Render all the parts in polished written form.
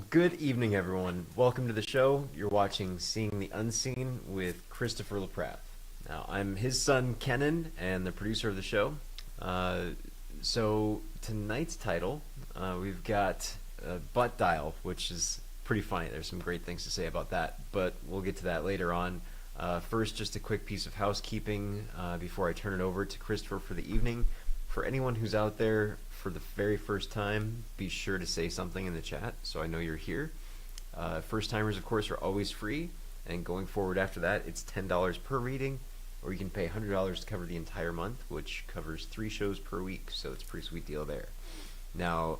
Good evening, everyone. Welcome to the show. You're watching Seeing the Unseen with Christopher LaPrath. Now, I'm his son, Kenan, and the producer of the show. So, tonight's title, we've got Butt Dial, which is pretty funny. There's some great things to say about that, but we'll get to that later on. First, just a quick piece of housekeeping before I turn it over to Christopher for the evening. For anyone who's out there for the very first time, be sure to say something in the chat so I know you're here. First timers, of course, are always free, and going forward after that, it's $10 per reading, or you can pay $100 to cover the entire month, which covers 3 shows per week, so it's a pretty sweet deal there. Now,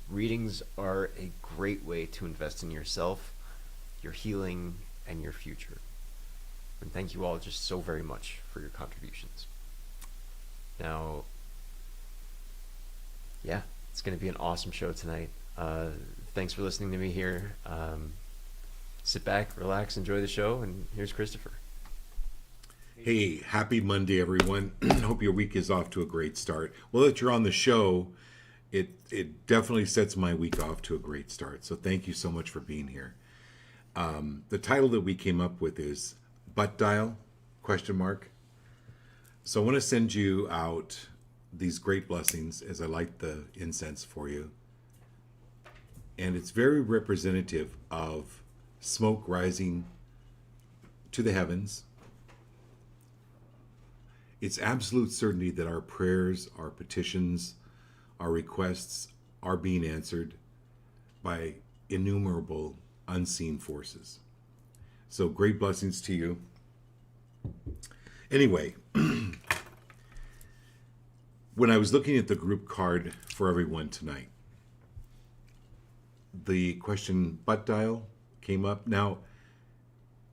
readings are a great way to invest in yourself, your healing, and your future. And thank you all just so very much for your contributions. Now, yeah, it's going to be an awesome show tonight. Thanks for listening to me here. Sit back, relax, enjoy the show, and here's Christopher. Hey, happy Monday, everyone. Hope your week is off to a great start. Well, that you're on the show, it definitely sets my week off to a great start. So thank you so much for being here. The title that we came up with is Butt Dial, ? So I want to send you out these great blessings as I light the incense for you. And it's very representative of smoke rising to the heavens. It's absolute certainty that our prayers, our petitions, our requests are being answered by innumerable unseen forces. So great blessings to you. Anyway, when I was looking at the group card for everyone tonight, the question butt dial came up. Now,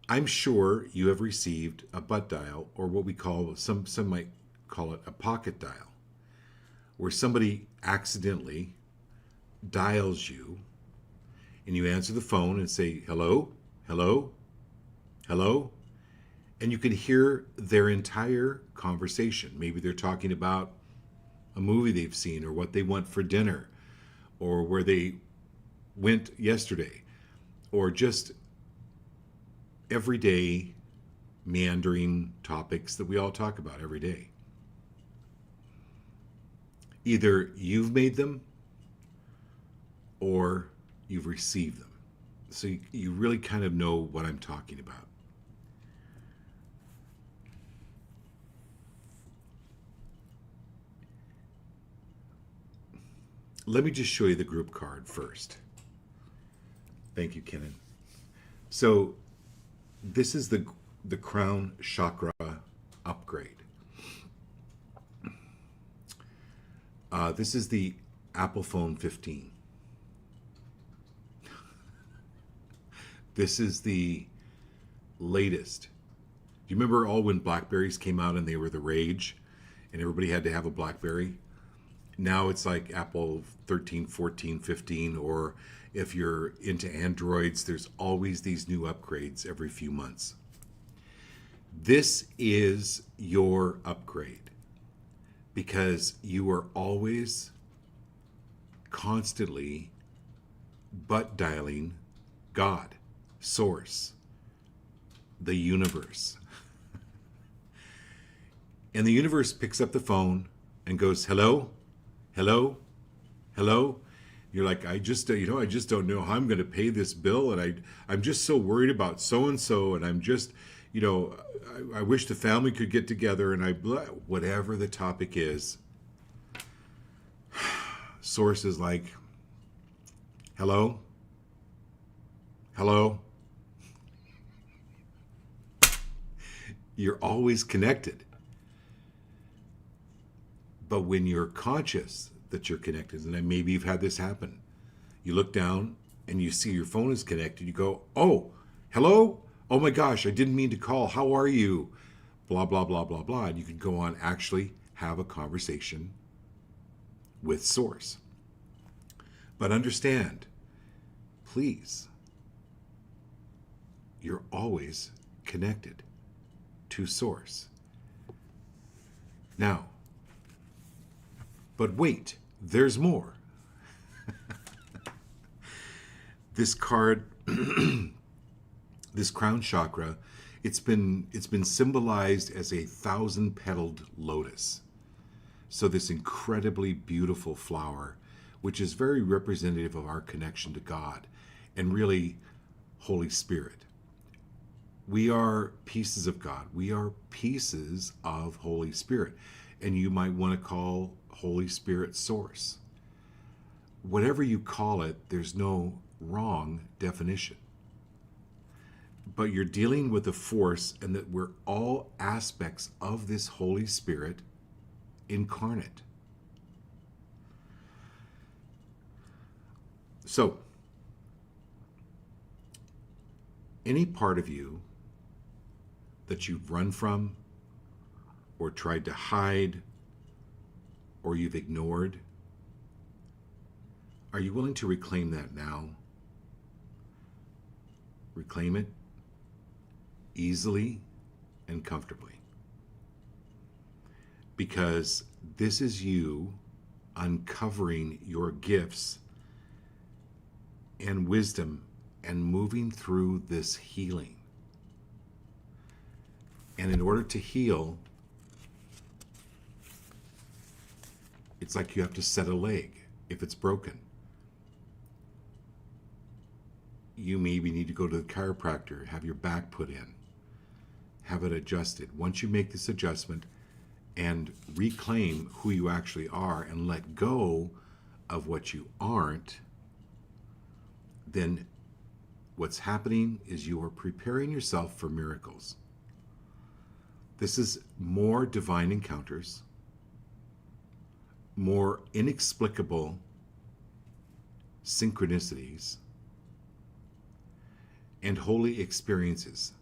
I'm sure you have received a butt dial, or what we call, some might call it a pocket dial, where somebody accidentally dials you and you answer the phone and say, hello, hello, hello, and you can hear their entire conversation. Maybe they're talking about a movie they've seen, or what they want for dinner, or where they went yesterday, or just everyday meandering topics that we all talk about every day. Either you've made them or you've received them. So you really kind of know what I'm talking about. Let me just show you the group card first. Thank you, Kenan. So this is the crown chakra upgrade. This is the Apple Phone 15. This is the latest. Do you remember all when Blackberries came out and they were the rage and everybody had to have a Blackberry? Now it's like Apple 13, 14, 15, or if you're into Androids, there's always these new upgrades every few months. This is your upgrade because you are always constantly butt dialing God, Source, the universe. And the universe picks up the phone and goes, hello, hello, hello. You're like, I just don't know how I'm going to pay this bill, and I'm just so worried about so and so, and I'm just, I wish the family could get together, and whatever the topic is. Source is like, hello, hello. You're always connected. But when you're conscious that you're connected, and then maybe you've had this happen, you look down and you see your phone is connected, you go, oh, hello? Oh my gosh, I didn't mean to call. How are you? Blah, blah, blah, blah, blah. And you can go on, actually have a conversation with Source. But understand, please, you're always connected to Source. Now, but wait, there's more. This card, this crown chakra, it's been symbolized as a 1,000-petaled lotus. So this incredibly beautiful flower, which is very representative of our connection to God and really Holy Spirit. We are pieces of God. We are pieces of Holy Spirit. And you might want to call Holy Spirit source. Whatever you call it, there's no wrong definition. But you're dealing with a force, and that we're all aspects of this Holy Spirit incarnate. So, any part of you that you've run from, or tried to hide, or you've ignored, are you willing to reclaim that now? Reclaim it easily and comfortably. Because this is you uncovering your gifts and wisdom and moving through this healing. And in order to heal, it's like you have to set a leg if it's broken. You maybe need to go to the chiropractor, have your back put in, have it adjusted. Once you make this adjustment and reclaim who you actually are and let go of what you aren't, then what's happening is you are preparing yourself for miracles. This is more divine encounters, more inexplicable synchronicities, and holy experiences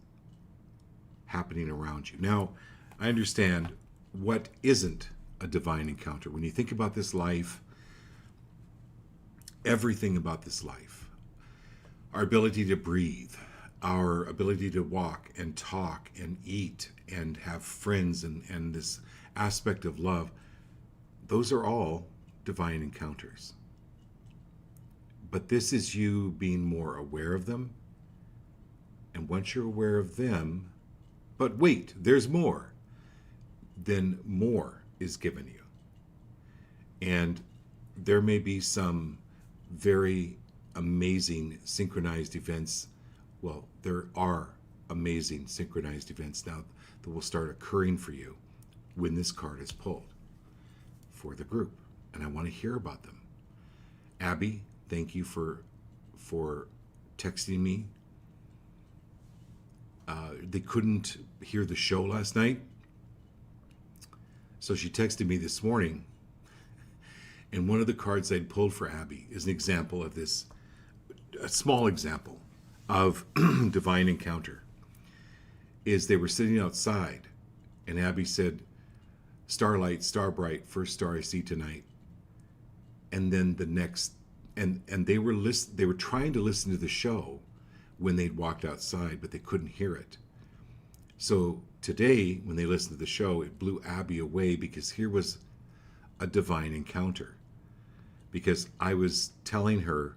happening around you. Now, I understand what isn't a divine encounter. When you think about this life, everything about this life, our ability to breathe, our ability to walk and talk and eat and have friends and this aspect of love, those are all divine encounters. But this is you being more aware of them. And once you're aware of them, but wait, there's more, then more is given you. And there may be some very amazing synchronized events. Well, there are amazing synchronized events now that will start occurring for you when this card is pulled for the group. And I want to hear about them. Abby, thank you for texting me. They couldn't hear the show last night, so she texted me this morning, and one of the cards I'd pulled for Abby is an example of this, a small example of divine encounter. Is they were sitting outside, and Abby said, "Starlight, star bright, first star I see tonight." And then the next, and they were trying to listen to the show when they'd walked outside, but they couldn't hear it. So today, when they listened to the show, it blew Abby away, because here was a divine encounter. Because I was telling her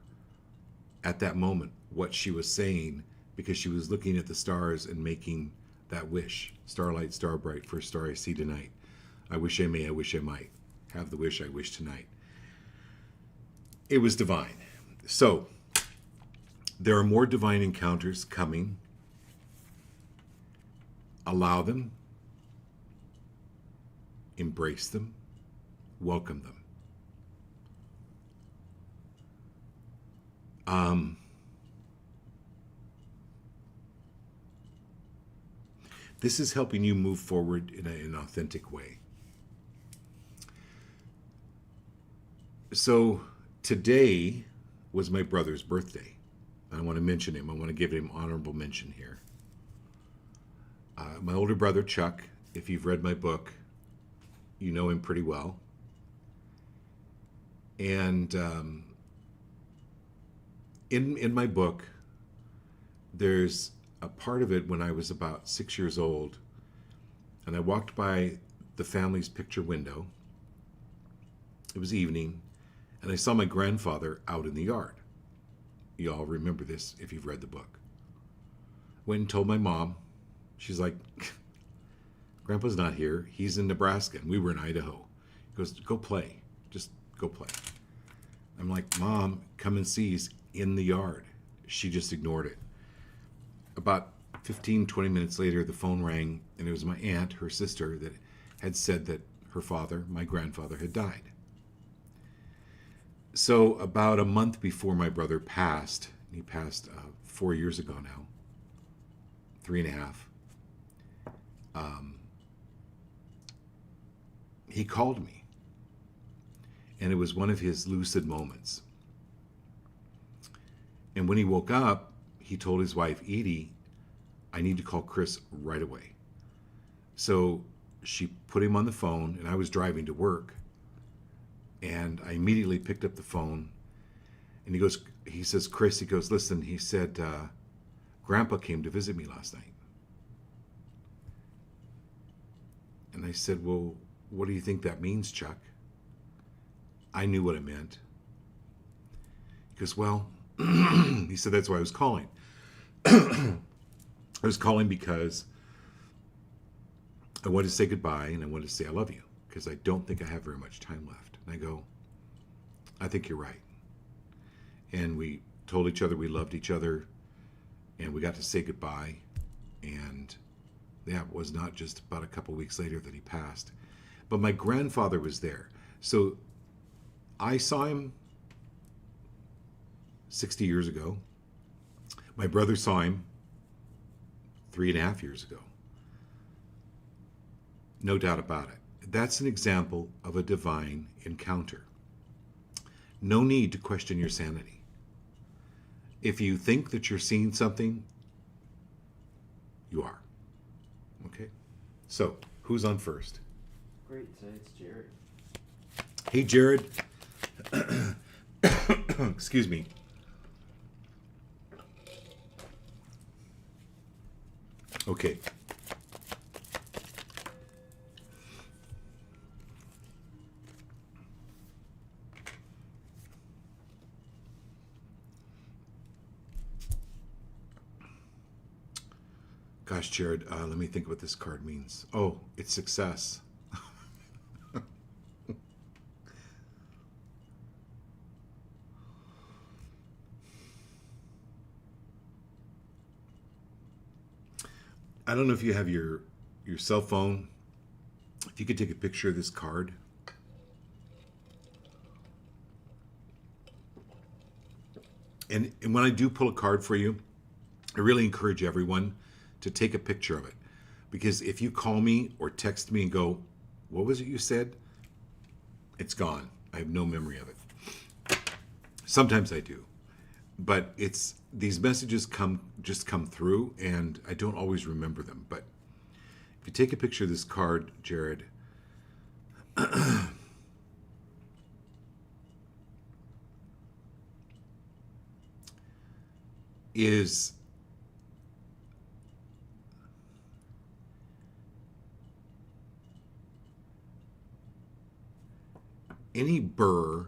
at that moment what she was saying, because she was looking at the stars and making that wish. Starlight, star bright, first star I see tonight. I wish I may, I wish I might. Have the wish I wish tonight. It was divine. So, there are more divine encounters coming. Allow them. Embrace them. Welcome them. This is helping you move forward in an authentic way. So today was my brother's birthday. I want to mention him. I want to give him honorable mention here. My older brother, Chuck, if you've read my book, you know him pretty well. And in my book, there's a part of it when I was about 6 years old, and I walked by the family's picture window. It was evening, and I saw my grandfather out in the yard. You all remember this if you've read the book. Went and told my mom. She's like, Grandpa's not here. He's in Nebraska, and we were in Idaho. He goes, go play. Just go play. I'm like, Mom, come and see. He's in the yard. She just ignored it. About 15, 20 minutes later, the phone rang, and it was my aunt, her sister, that had said that her father, my grandfather, had died. So about a month before my brother passed, he passed 4 years ago now, 3.5, he called me. And it was one of his lucid moments. And when he woke up, he told his wife, Edie, I need to call Chris right away. So she put him on the phone, and I was driving to work. And I immediately picked up the phone. And he says, Chris, he goes, listen, he said, Grandpa came to visit me last night. And I said, well, what do you think that means, Chuck? I knew what it meant. He goes, well, he said, that's why I was calling. I was calling because I wanted to say goodbye and I wanted to say I love you because I don't think I have very much time left. And I go, I think you're right. And we told each other we loved each other and we got to say goodbye. And yeah, it was not just about a couple weeks later that he passed. But my grandfather was there. So I saw him 60 years ago. My brother saw him 3.5 years ago. No doubt about it. That's an example of a divine encounter. No need to question your sanity. If you think that you're seeing something, you are. Okay? So, who's on first? Great, it's Jared. Hey, Jared. Excuse me. Okay. Gosh, Jared, let me think what this card means. Oh, it's success. I don't know if you have your cell phone. If you could take a picture of this card. And when I do pull a card for you, I really encourage everyone to take a picture of it. Because if you call me or text me and go, what was it you said? It's gone. I have no memory of it. Sometimes I do. But these messages come through and I don't always remember them. But if you take a picture of this card, Jared, is any burr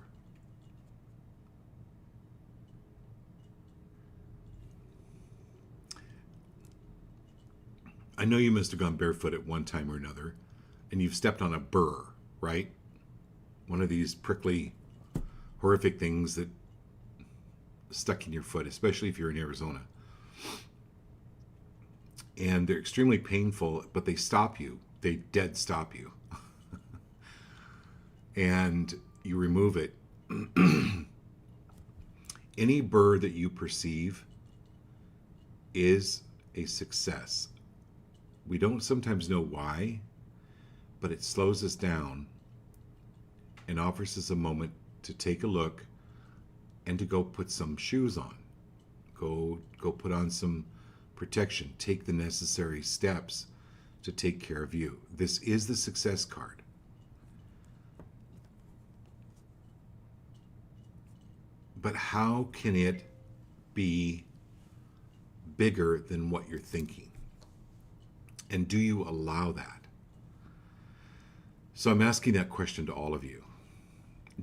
I know you must have gone barefoot at one time or another, and you've stepped on a burr, right? One of these prickly, horrific things that stuck in your foot, especially if you're in Arizona. And they're extremely painful, but they stop you. They dead stop you. And you remove it. Any burr that you perceive is a success. We don't sometimes know why, but it slows us down and offers us a moment to take a look and to go put some shoes on. Go put on some protection. Take the necessary steps to take care of you. This is the success card. But how can it be bigger than what you're thinking? And do you allow that? So I'm asking that question to all of you.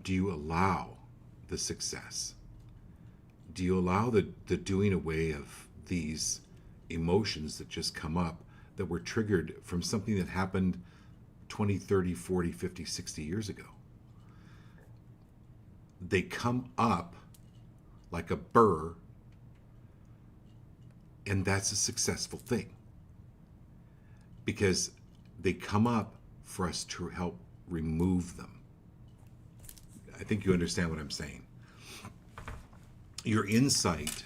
Do you allow the success? do you allow the doing away of these emotions that just come up that were triggered from something that happened 20, 30, 40, 50, 60 years ago? They come up like a burr, and that's a successful thing because they come up for us to help remove them. I think you understand what I'm saying. Your insight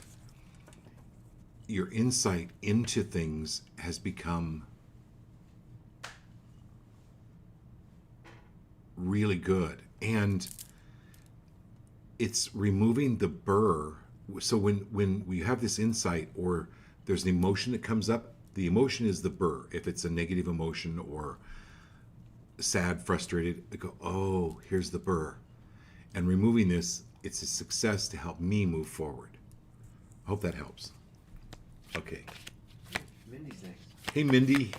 into things has become really good, and it's removing the burr. So when we have this insight, or there's an emotion that comes up, the emotion is the burr. If it's a negative emotion or sad, frustrated, I go, oh, here's the burr. And removing this, it's a success to help me move forward. I hope that helps. Okay. Mindy's next. Hey, Mindy.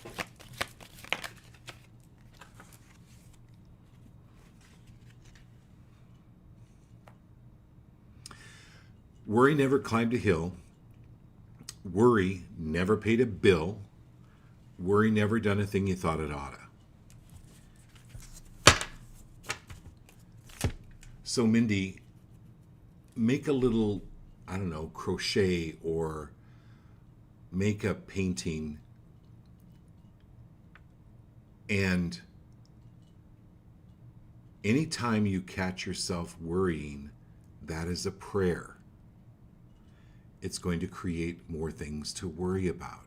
Worry never climbed a hill. Worry never paid a bill. Worry never done a thing you thought it oughta. So, Mindy, make a little, I don't know, crochet or make a painting, and anytime you catch yourself worrying, that is a prayer. It's going to create more things to worry about.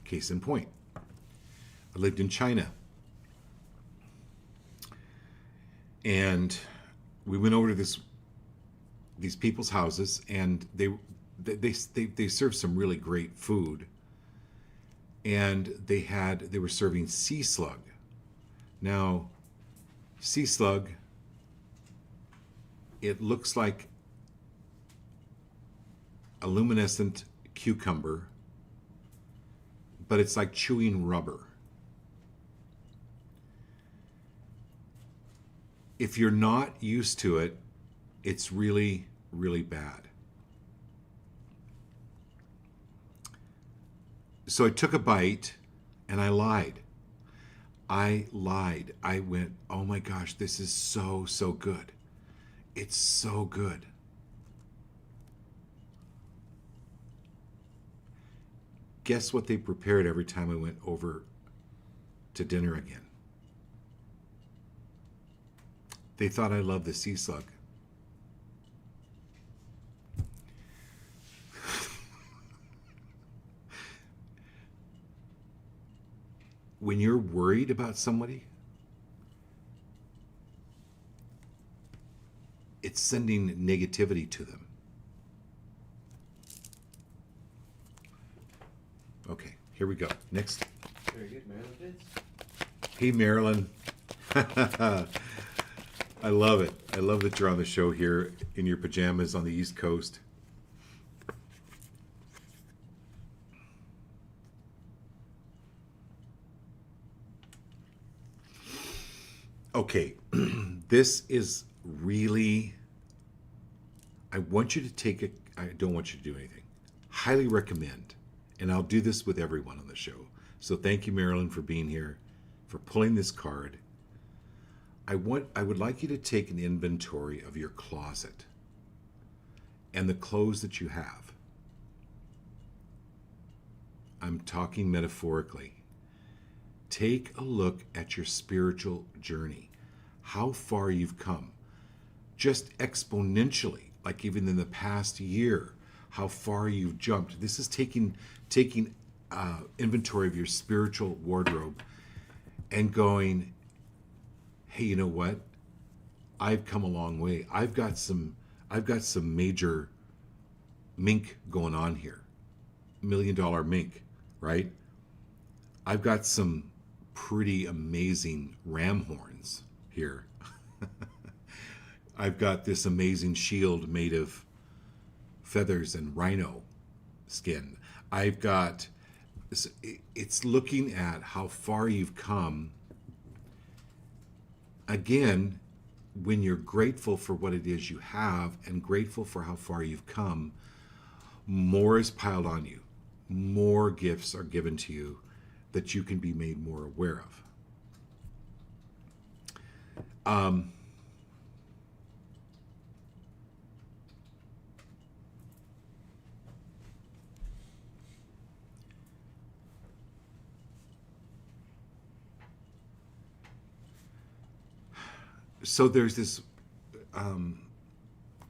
Case in point, I lived in China, and we went over to these people's houses, and they served some really great food, and they were serving sea slug. Now, sea slug, it looks like a luminescent cucumber, but it's like chewing rubber. If you're not used to it, it's really, really bad. So I took a bite and I lied. I went, oh my gosh, this is so, so good. It's so good. Guess what they prepared every time I went over to dinner again? They thought I loved the sea slug. When you're worried about somebody, it's sending negativity to them. Okay, here we go. Next. Very good, Marilyn Fitz. Hey, Marilyn. I love it. I love that you're on the show here in your pajamas on the East Coast. Okay, this is really, I want you to take it, I don't want you to do anything. Highly recommend, and I'll do this with everyone on the show. So thank you, Marilyn, for being here, for pulling this card. I would like you to take an inventory of your closet and the clothes that you have. I'm talking metaphorically. Take a look at your spiritual journey, how far you've come, just exponentially, like even in the past year, how far you've jumped. This is taking inventory of your spiritual wardrobe and going, hey, you know what? I've come a long way. I've got some major mink going on here. $1 million mink, right? I've got some pretty amazing ram horns here. I've got this amazing shield made of feathers and rhino skin. I've got it's looking at how far you've come. Again, when you're grateful for what it is you have and grateful for how far you've come, more is piled on you. More gifts are given to you that you can be made more aware of. So there's this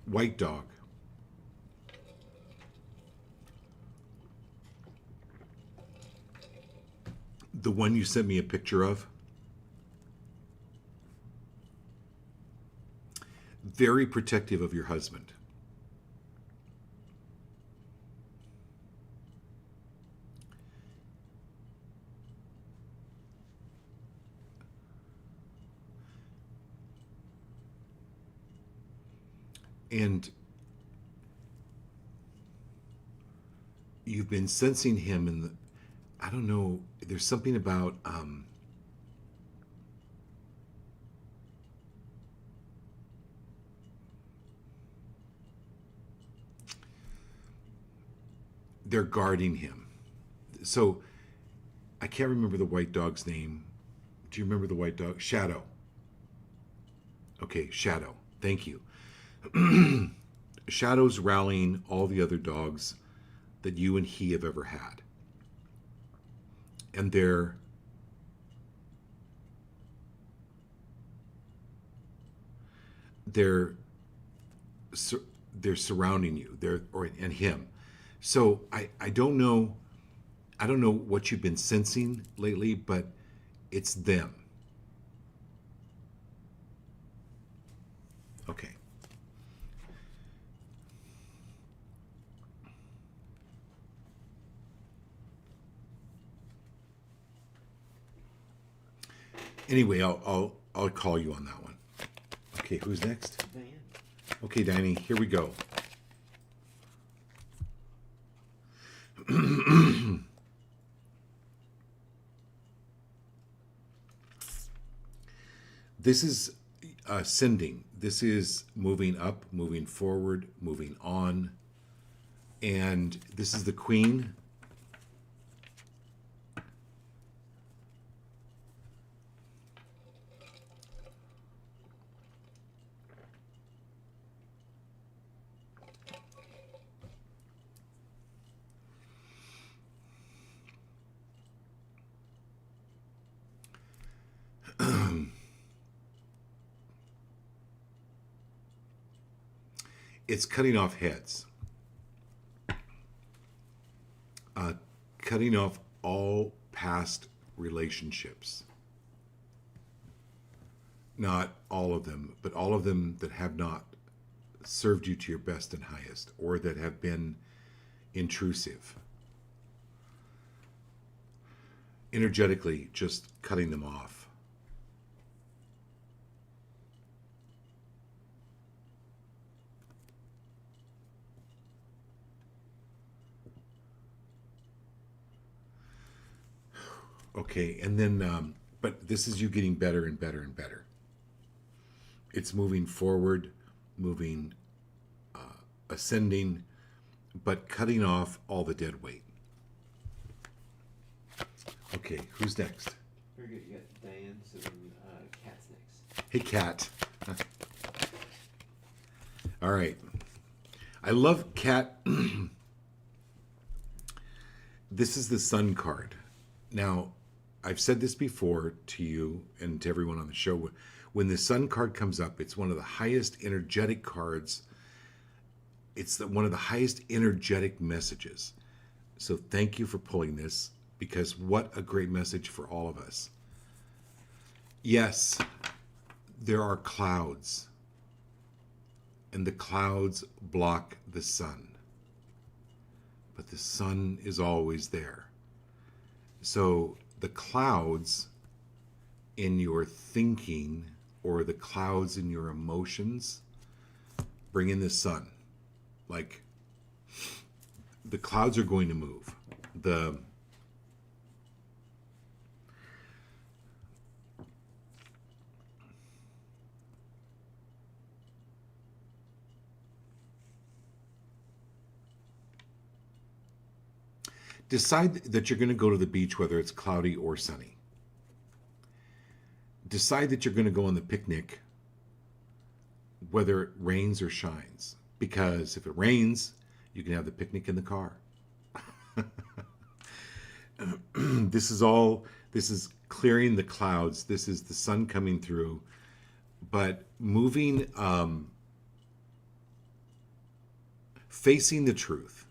white dog. The one you sent me a picture of. Very protective of your husband. And you've been sensing him in the, I don't know, there's something about they're guarding him. So I can't remember the white dog's name. Do you remember the white dog? Shadow. Okay, Shadow. Thank you. Shadow's rallying all the other dogs that you and he have ever had. And they're surrounding you. And him. So I don't know what you've been sensing lately, but it's them. Okay. Anyway, I'll call you on that one. Okay, who's next? Diane. Okay, Danny, here we go. This is ascending. This is moving up, moving forward, moving on. And this is the Queen. It's cutting off heads. Cutting off all past relationships. Not all of them, but all of them that have not served you to your best and highest, or that have been intrusive. Energetically, just cutting them off. Okay, and then, but this is you getting better and better and better. It's moving forward, moving, ascending, but cutting off all the dead weight. Okay, who's next? Very good. You got Diane, so then Kat's next. Hey, Kat. All right. I love Kat. This is the Sun card. Now, I've said this before to you and to everyone on the show. When the Sun card comes up, it's one of the highest energetic cards. It's one of the highest energetic messages. So thank you for pulling this, because what a great message for all of us. Yes, there are clouds, and the clouds block the sun. But the sun is always there. So the clouds in your thinking, or the clouds in your emotions, bring in the sun. Like, the clouds are going to move. Decide that you're going to go to the beach, whether it's cloudy or sunny. Decide that you're going to go on the picnic, whether it rains or shines. Because if it rains, you can have the picnic in the car. This is clearing the clouds. This is the sun coming through. But moving, facing the truth.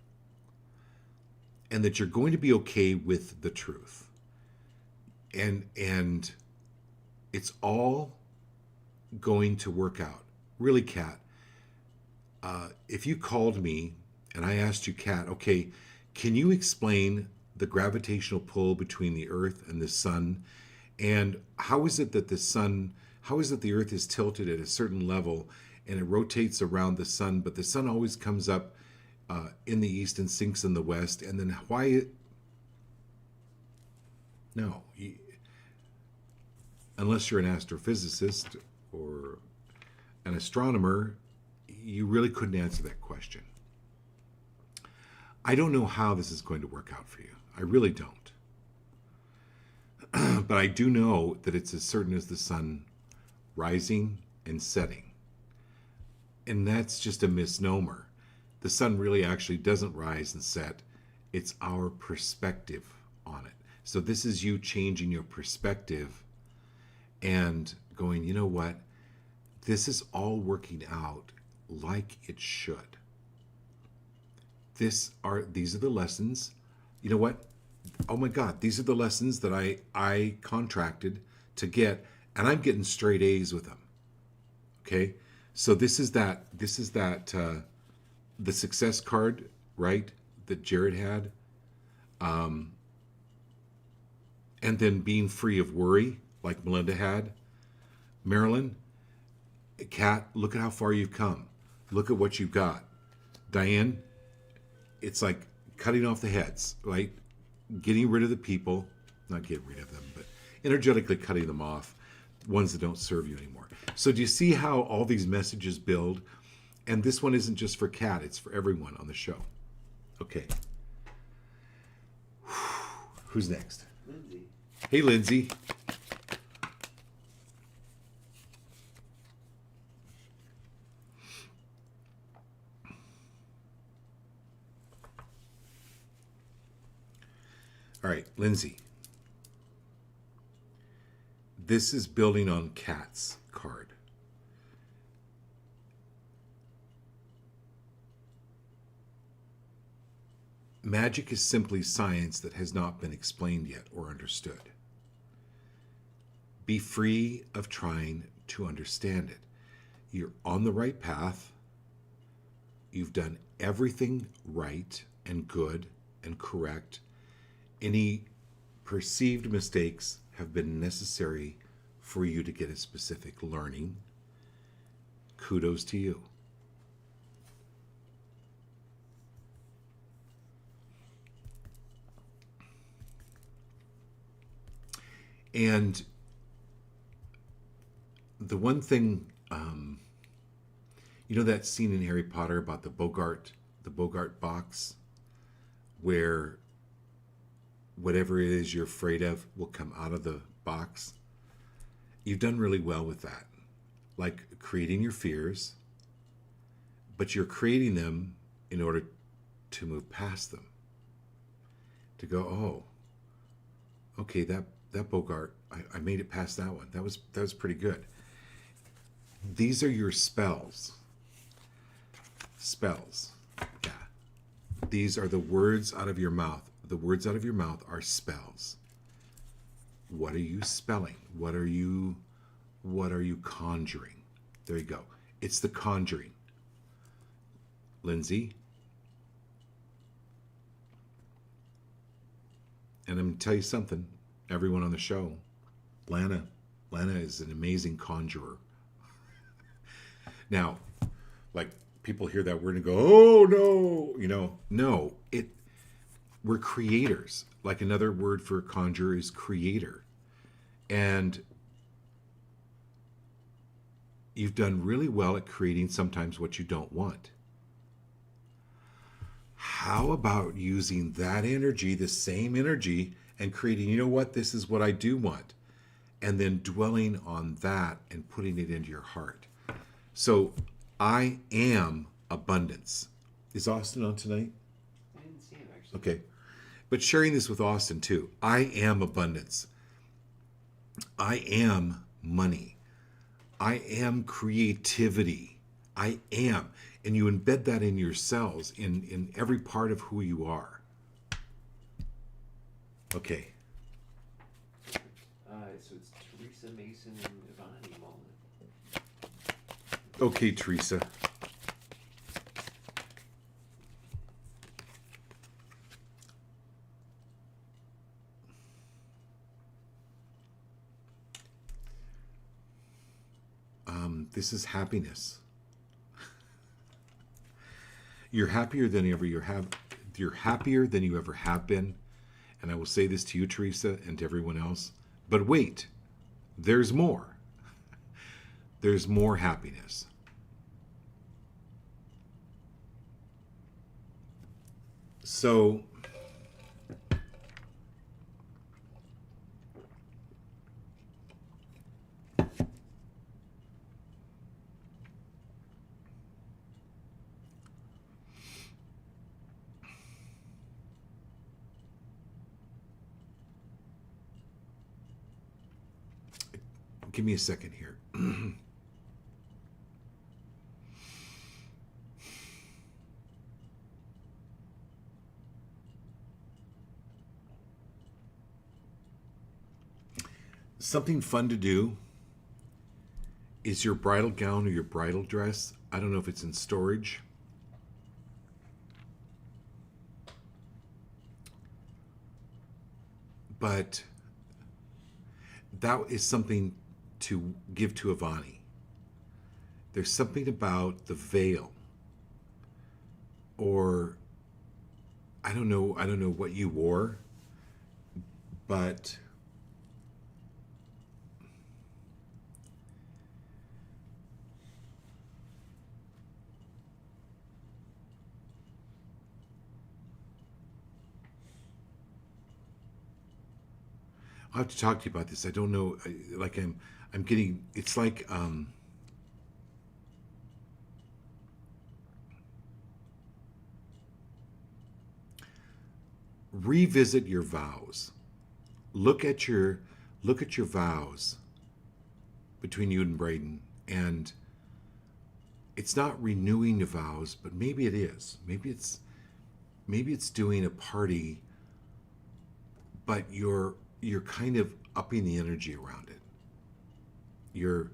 And that you're going to be okay with the truth. And it's all going to work out. Really, Kat, if you called me and I asked you, Kat, okay, can you explain the gravitational pull between the Earth and the sun? And how is it that the Earth is tilted at a certain level and it rotates around the sun, but the sun always comes up in the east and sinks in the west? And then unless you're an astrophysicist or an astronomer, you really couldn't answer that question. I don't know how this is going to work out for you. I really don't. But I do know that it's as certain as the sun rising and setting. And that's just a misnomer. The sun really actually doesn't rise and set. It's our perspective on it. So this is you changing your perspective and going, you know what? This is all working out like it should. These are the lessons. You know what? Oh my God, these are the lessons that I contracted to get, and I'm getting straight A's with them. Okay? So this is the success card, right? That Jared had. And then being free of worry, like Melinda had. Marilyn, Kat, look at how far you've come. Look at what you've got. Diane, it's like cutting off the heads, right? Getting rid of the people, not getting rid of them, but energetically cutting them off, ones that don't serve you anymore. So do you see how all these messages build? And this one isn't just for Kat, it's for everyone on the show. Okay. Who's next? Lindsay. Hey, Lindsay. All right, Lindsay. This is building on Kat's card. Magic is simply science that has not been explained yet or understood. Be free of trying to understand it. You're on the right path. You've done everything right and good and correct. Any perceived mistakes have been necessary for you to get a specific learning. Kudos to you. And the one thing, you know that scene in Harry Potter about the Bogart box, where whatever it is you're afraid of will come out of the box? You've done really well with that. Like creating your fears, but you're creating them in order to move past them. To go, oh, okay, that Bogart, I made it past that one. That was pretty good. These are your spells. Spells. Yeah. These are the words out of your mouth. The words out of your mouth are spells. What are you spelling? What are you conjuring? There you go. It's the conjuring. Lindsay. And I'm going to tell you something. Everyone on the show, Lana is an amazing conjurer. Now, like people hear that word and go, "Oh no," no. We're creators. Like another word for conjure is creator, and you've done really well at creating sometimes what you don't want. how about using that energy, the same energy, and creating, you know what, this is what I do want. And then dwelling on that and putting it into your heart. So I am abundance. Is Austin on tonight? I didn't see him actually. Okay. But sharing this with Austin too. I am abundance. I am money. I am creativity. I am. And you embed that in your cells, in every part of who you are. Okay. So it's Teresa Mason and Ivani Mullen. Okay, Teresa. This is happiness. You're happier than ever you have. You're happier than you ever have been. And I will say this to you, Teresa, and to everyone else. But wait, there's more. There's more happiness. So, give me a second here. Something fun to do is your bridal gown or your bridal dress. I don't know if it's in storage. But that is something to give to Ivani. There's something about the veil, or I don't know what you wore, but I'll have to talk to you about this. I don't know. Like I'm getting. It's like revisit your vows. Look at your vows between you and Braden, and it's not renewing the vows, but maybe it is. Maybe it's doing a party, but you're kind of upping the energy around it. You're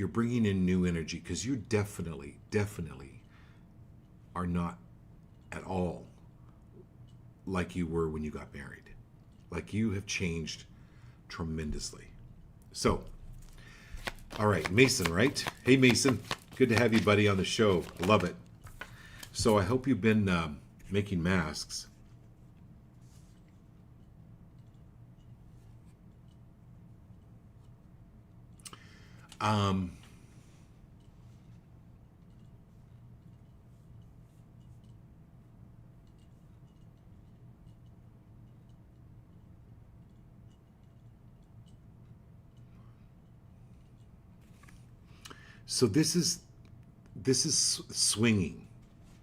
bringing in new energy, because you definitely are not at all like you were when you got married. Like, you have changed tremendously. So, all right, Mason, right? Hey, Mason, good to have you, buddy, on the show. Love it. So I hope you've been making masks. So this is swinging.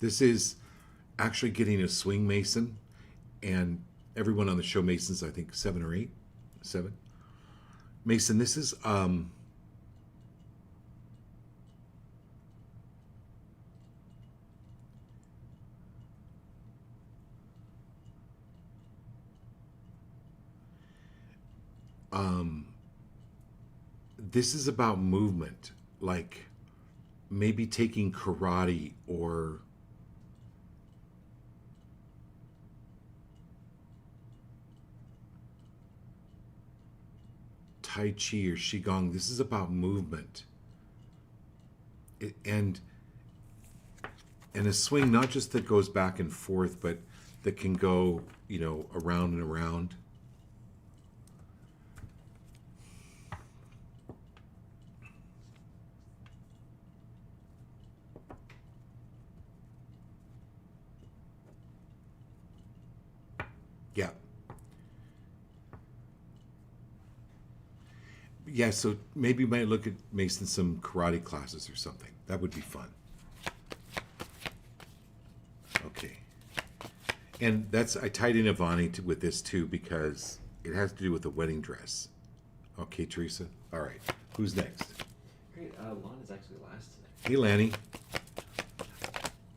This is actually getting a swing Mason, and everyone on the show Masons, I think 7 or 8, 7. Mason, this is this is about movement, like maybe taking karate or Tai Chi or Qigong. This is about movement. And a swing, not just that goes back and forth, but that can go, around and around. Yeah. Yeah, so maybe you might look at Mason some karate classes or something. That would be fun. Okay. And that's, I tied in Ivani with this too because it has to do with the wedding dress. Okay, Teresa. All right. Who's next? Great. Lana's actually last today. Hey, Lanny.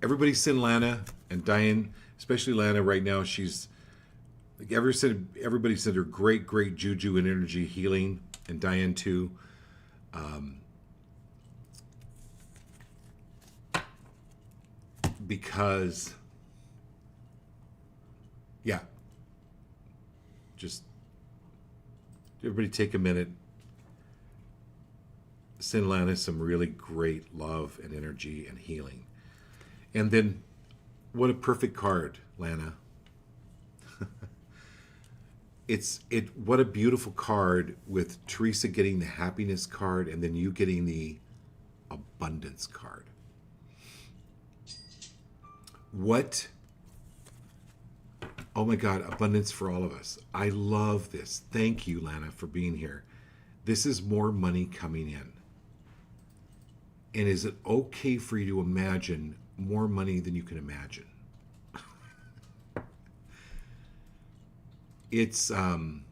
Everybody send Lana and Diane, especially Lana right now. She's, everybody sent her great, great juju and energy healing, and Diane too. Because, yeah, just everybody take a minute. Send Lana some really great love and energy and healing. And then, what a perfect card, Lana. What a beautiful card with Teresa getting the happiness card and then you getting the abundance card. What? Oh my God, abundance for all of us. I love this. Thank you, Lana, for being here. This is more money coming in. And is it okay for you to imagine more money than you can imagine? It's again,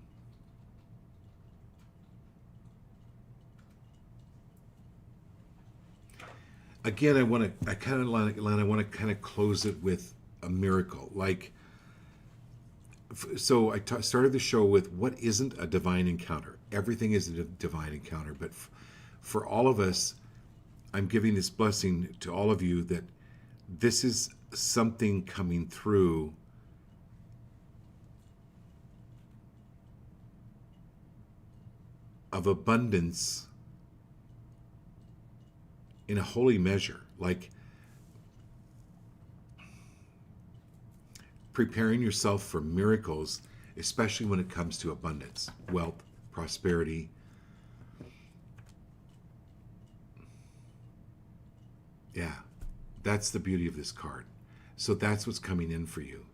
I want to kind of close it with a miracle. Like, so I started the show with what isn't a divine encounter. Everything is a divine encounter, but for all of us, I'm giving this blessing to all of you that this is something coming through of abundance in a holy measure, like preparing yourself for miracles, especially when it comes to abundance, wealth, prosperity. Yeah, that's the beauty of this card. So that's what's coming in for you.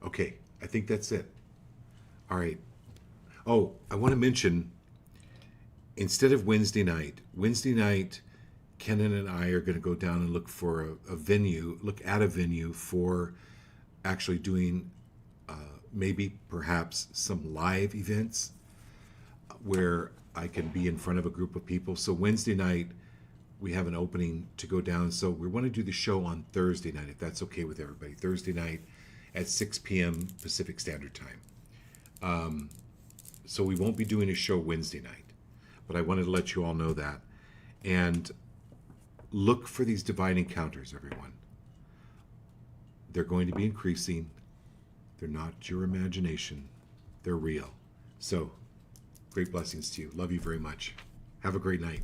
Okay, I think that's it. All right. Oh, I want to mention, instead of Wednesday night, Kenan and I are going to go down and look for a venue, look at a venue for actually doing maybe perhaps some live events where I can be in front of a group of people. So Wednesday night, we have an opening to go down. So we want to do the show on Thursday night, if that's okay with everybody. Thursday night at 6 p.m. Pacific Standard Time. So we won't be doing a show Wednesday night, but I wanted to let you all know that. And look for these divine encounters, everyone. They're going to be increasing. They're not your imagination. They're real. So, great blessings to you. Love you very much. Have a great night.